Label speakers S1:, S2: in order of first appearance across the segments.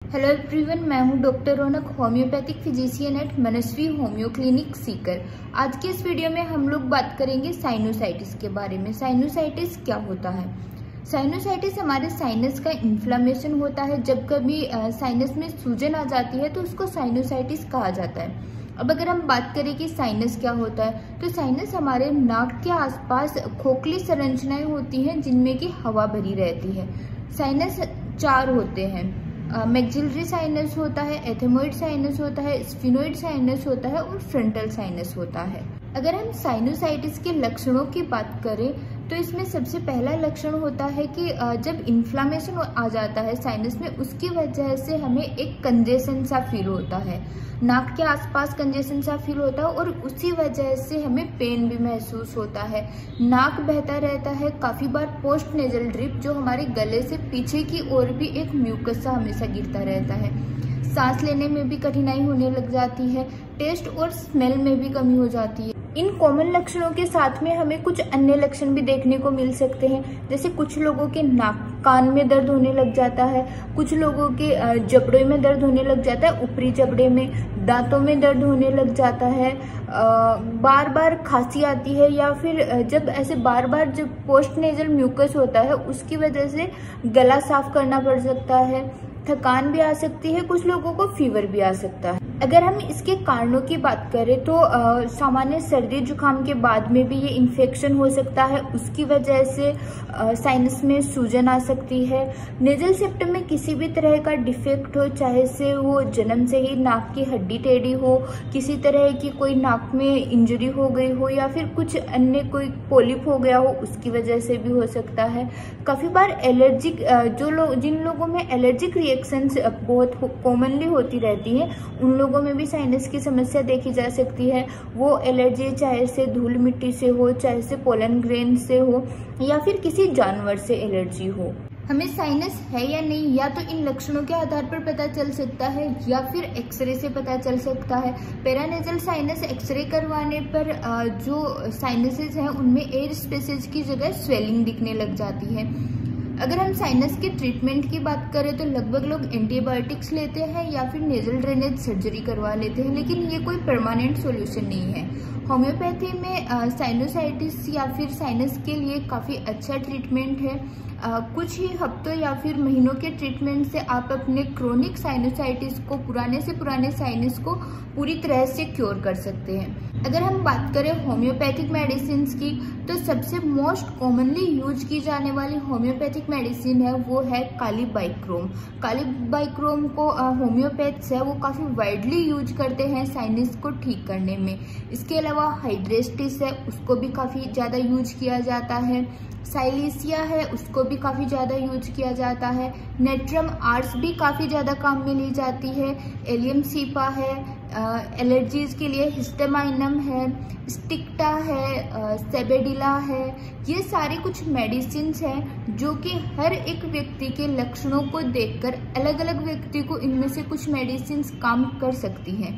S1: Hello everyone, मैं हूं doctor रौनक, homeopathic physician eight मनस्वी homeo clinic Sikar. आज के इस वीडियो में हम लोग बात करेंगे साइनोसाइटिस के बारे में। साइनोसाइटिस क्या होता है? साइनोसाइटिस हमारे साइनस का इन्फ्लामेशन होता है। जब कभी साइनस में सूजन आ जाती है तो उसको साइनोसाइटिस कहा जाता है। अब अगर हम बात करें कि साइनस क्या होता है, तो साइनस हमारे नाक के आसपास खोखली संरचनाएं होती हैं जिनमें कि हवा भरी रहती है। साइनस 4 होते हैं। मैक्सिलरी साइनस होता है, एथेमोइड साइनस होता है, स्फिनोइड साइनस होता है और फ्रंटल साइनस होता है। अगर हम साइनोसाइटिस के लक्षणों की बात करें तो इसमें सबसे पहला लक्षण होता है कि जब इन्फ्लामेशन आ जाता है साइनस में, उसकी वजह से हमें एक कंजेशन सा फील होता है, नाक के आसपास कंजेशन सा फील होता है और उसी वजह से हमें पेन भी महसूस होता है। नाक बहता रहता है। काफी बार पोस्ट नेजल ड्रिप, जो हमारे गले से पीछे की ओर भी एक म्यूकस सा हमेशा गिरता रहता है। सांस लेने में भी कठिनाई होने लग जाती है। टेस्ट और स्मेल में भी कमी हो जाती है। इन कॉमन लक्षणों के साथ में हमें कुछ अन्य लक्षण भी देखने को मिल सकते हैं, जैसे कुछ लोगों के नाक कान में दर्द होने लग जाता है, कुछ लोगों के जबड़े में दर्द होने लग जाता है, ऊपरी जबड़े में, दांतों में दर्द होने लग जाता है, बार बार खांसी आती है, या फिर जब ऐसे बार बार जब पोस्ट नेजल म्यूकस होता है उसकी वजह से गला साफ करना पड़ सकता है, थकान भी आ सकती है, कुछ लोगों को फीवर भी आ सकता है। अगर हम इसके कारणों की बात करें तो सामान्य सर्दी जुकाम के बाद में भी ये इन्फेक्शन हो सकता है, उसकी वजह से साइनस में सूजन आ सकती है। नेजल सेप्टम में किसी भी तरह का डिफेक्ट हो, चाहे से वो जन्म से ही नाक की हड्डी टेढ़ी हो, किसी तरह की कोई नाक में इंजरी हो गई हो, या फिर कुछ अन्य कोई पोलिप हो गया हो, उसकी वजह से भी हो सकता है। काफी बार एलर्जिक जिन लोगों में एलर्जिक रिएक्शंस बहुत कॉमनली होती रहती है, उन लोगों में भी साइनस की समस्या देखी जा सकती है। वो एलर्जी चाहे से धूल मिट्टी से हो, चाहे से पोलन ग्रेन से हो, या फिर किसी जानवर से एलर्जी हो। हमें साइनस है या नहीं, या तो इन लक्षणों के आधार पर पता चल सकता है या फिर एक्सरे से पता चल सकता है। पेरानेजल साइनस एक्सरे करवाने पर जो साइनसेस हैं उनमें एयर स्पेसेस की जगह स्वेलिंग दिखने लग जाती है। अगर हम साइनस के ट्रीटमेंट की बात करें तो लगभग लोग एंटीबायोटिक्स लेते हैं या फिर नेजल ड्रेनेज सर्जरी करवा लेते हैं, लेकिन ये कोई परमानेंट सॉल्यूशन नहीं है। होम्योपैथी में साइनोसाइटिस या फिर साइनस के लिए काफ़ी अच्छा ट्रीटमेंट है। कुछ ही हफ्तों या फिर महीनों के ट्रीटमेंट से आप अपने क्रोनिक साइनोसाइटिस को, पुराने से पुराने साइनस को पूरी तरह से क्योर कर सकते हैं। अगर हम बात करें होम्योपैथिक मेडिसिन की, तो सबसे मोस्ट कॉमनली यूज की जाने वाली होम्योपैथिक मेडिसिन है वो है कालीबाइक्रोम। कालीबाइक्रोम को होम्योपैथ्स है वो काफ़ी वाइडली यूज करते हैं साइनस को ठीक करने में। इसके अलावा हाइड्रेस्टिस है, उसको भी काफ़ी ज़्यादा यूज किया जाता है। साइलिसिया है, उसको भी काफ़ी ज़्यादा यूज किया जाता है। नेट्रम आर्स भी काफ़ी ज़्यादा काम में ली जाती है। एलियम सीपा है, एलर्जीज के लिए हिस्टेमाइनम है, स्टिक्टा है, सेबेडिला है। ये सारे कुछ मेडिसिन हैं जो कि हर एक व्यक्ति के लक्षणों को देखकर अलग अलग व्यक्ति को इनमें से कुछ मेडिसिन काम कर सकती हैं।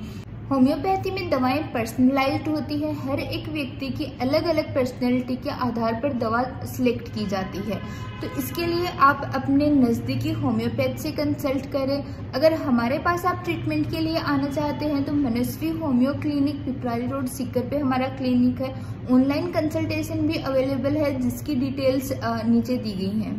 S1: होम्योपैथी में दवाएं पर्सनलाइज्ड होती है। हर एक व्यक्ति की अलग अलग पर्सनैलिटी के आधार पर दवा सिलेक्ट की जाती है, तो इसके लिए आप अपने नज़दीकी होम्योपैथ से कंसल्ट करें। अगर हमारे पास आप ट्रीटमेंट के लिए आना चाहते हैं तो Manasvi homeo clinic, Piprali road Sikar पे हमारा क्लिनिक है। ऑनलाइन कंसल्टेशन भी अवेलेबल है, जिसकी डिटेल्स नीचे दी गई हैं।